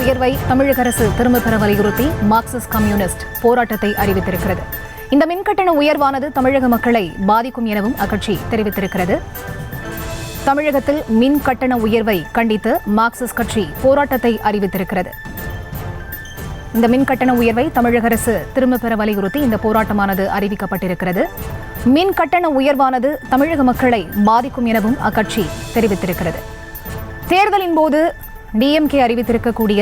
உயர்வை தமிழக அரசு திரும்பப் பெற வலியுறுத்தி மார்க்சிஸ்ட் கம்யூனிஸ்ட் போராட்டத்தை அறிவித்திருக்கிறது. இந்த மின்கட்டண உயர்வானது தமிழக மக்களை பாதிக்கும் எனவும் அக்கட்சி தெரிவித்திருக்கிறது. தமிழகத்தில் மின் கட்டண உயர்வை கண்டித்து மார்க்சிஸ்ட் கட்சி போராட்டத்தை அறிவித்திருக்கிறது. இந்த மின் கட்டண உயர்வை தமிழக அரசு திரும்பப் பெற வலியுறுத்தி இந்த போராட்டமானது அறிவிக்கப்பட்டிருக்கிறது. மின் கட்டண உயர்வானது தமிழக மக்களை பாதிக்கும் எனவும் அக்கட்சி தெரிவித்திருக்கிறது. தேர்தலின் போது டிஎம்கே அறிவித்திருக்கக்கூடிய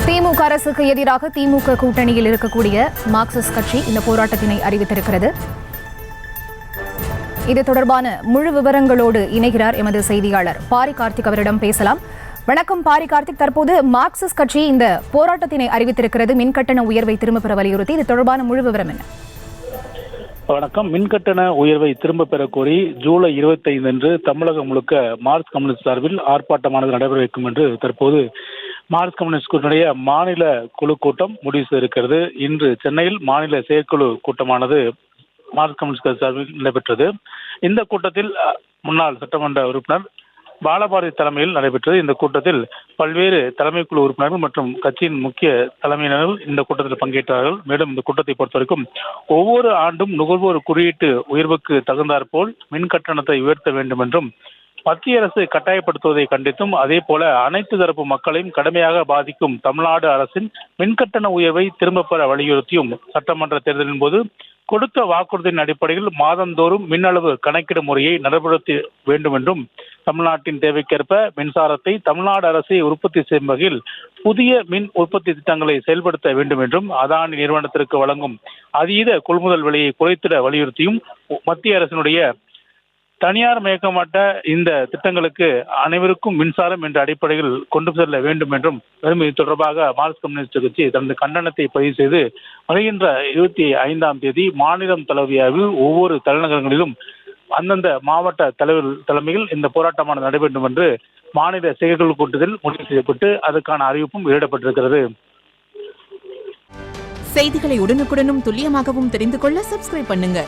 திமுக அரசுக்கு எதிராக திமுக கூட்டணியில் இருக்கக்கூடிய மார்க்சிஸ்ட் கட்சி இந்த போராட்டத்தினை அறிவித்திருக்கிறது. இது தொடர்பான முழு விவரங்களோடு இணைகிறார் எமது செய்தியாளர் பாரி கார்த்திக். அவரிடம் பேசலாம். வணக்கம் பாரி கார்த்திக். தற்போது மார்க்சிஸ்ட் கட்சி இந்த போராட்டத்தினை அறிவித்திருக்கிறது, மின்கட்டண உயர்வை திரும்பப் பெற வலியுறுத்தி. இது தொடர்பான முழு விவரம் என்ன? வணக்கம். மின்கட்டண உயர்வை திரும்ப பெற கோரி ஜூலை 25 அன்று தமிழகம் முழுக்க மார்க்சிஸ்ட் கம்யூனிஸ்ட் சார்பில் ஆர்ப்பாட்டமானது நடைபெற வைக்கும் என்று தற்போது மார்க்சிஸ்ட் கம்யூனிஸ்ட் கூட்டணிய மாநில குழு கூட்டம் முடிவு செய்திருக்கிறது. இன்று சென்னையில் மாநில செயற்குழு கூட்டமானது மார்க்சிஸ்ட் கம்யூனிஸ்ட் சார்பில் நடைபெற்றது. இந்த கூட்டத்தில் முன்னாள் சட்டமன்ற உறுப்பினர் பாலபாரதி தலைமையில் நடைபெற்றது. இந்த கூட்டத்தில் பல்வேறு தலைமைக்குழு உறுப்பினர்கள் மற்றும் கட்சியின் முக்கிய தலைமையினர்கள் இந்த கூட்டத்தில் பங்கேற்றார்கள். மேலும் இந்த கூட்டத்தை பொறுத்தவரைக்கும் ஒவ்வொரு ஆண்டும் நுகர்வோர் குறியீட்டு உயர்வுக்கு தகுந்தாற்போல் மின் கட்டணத்தை உயர்த்த வேண்டும் என்றும் மத்திய அரசு கட்டாயப்படுத்துவதை கண்டித்தும் அதே போல அனைத்து தரப்பு மக்களையும் கடுமையாக பாதிக்கும் தமிழ்நாடு அரசின் மின்கட்டண உயர்வை திரும்பப் பெற வலியுறுத்தியும் சட்டமன்ற தேர்தலின் போது கொடுத்த வாக்குறுதியின் அடிப்படையில் மாதந்தோறும் மின் அளவு கணக்கீடு முறையை நடைமுறைப்படுத்த வேண்டும் என்றும் தமிழ்நாட்டின் தேவைக்கேற்ப மின்சாரத்தை தமிழ்நாடு அரசை உற்பத்தி செய்யும் வகையில் புதிய மின் உற்பத்தி திட்டங்களை செயல்படுத்த வேண்டும் என்றும் அதானி நிறுவனத்திற்கு வழங்கும் அதீத கொள்முதல் விலையை குறைத்திட வலியுறுத்தியும் மத்திய அரசினுடைய தனியார் மயக்கமாட்ட இந்த திட்டங்களுக்கு அனைவருக்கும் மின்சாரம் என்ற அடிப்படையில் கொண்டு செல்ல வேண்டும் என்றும் மேலும் இது தொடர்பாக மார்க்சிஸ்ட் கம்யூனிஸ்ட் கட்சி தனது கண்டனத்தை பதிவு செய்து வருகின்ற 25ஆம் தேதி மாநிலம் தழுவியாவில் ஒவ்வொரு தலைநகரங்களிலும் அந்தந்த மாவட்ட தலைவர் தலைமையில் இந்த போராட்டமானது நடைபெற வேண்டும் என்று மாநில செயற்குழு கூட்டத்தில் முடிவு செய்யப்பட்டு அதற்கான அறிவிப்பும் வெளியிடப்பட்டிருக்கிறது. செய்திகளை உடனுக்குடனும் துல்லியமாகவும் தெரிந்து கொள்ள சப்ஸ்கிரைப் பண்ணுங்க.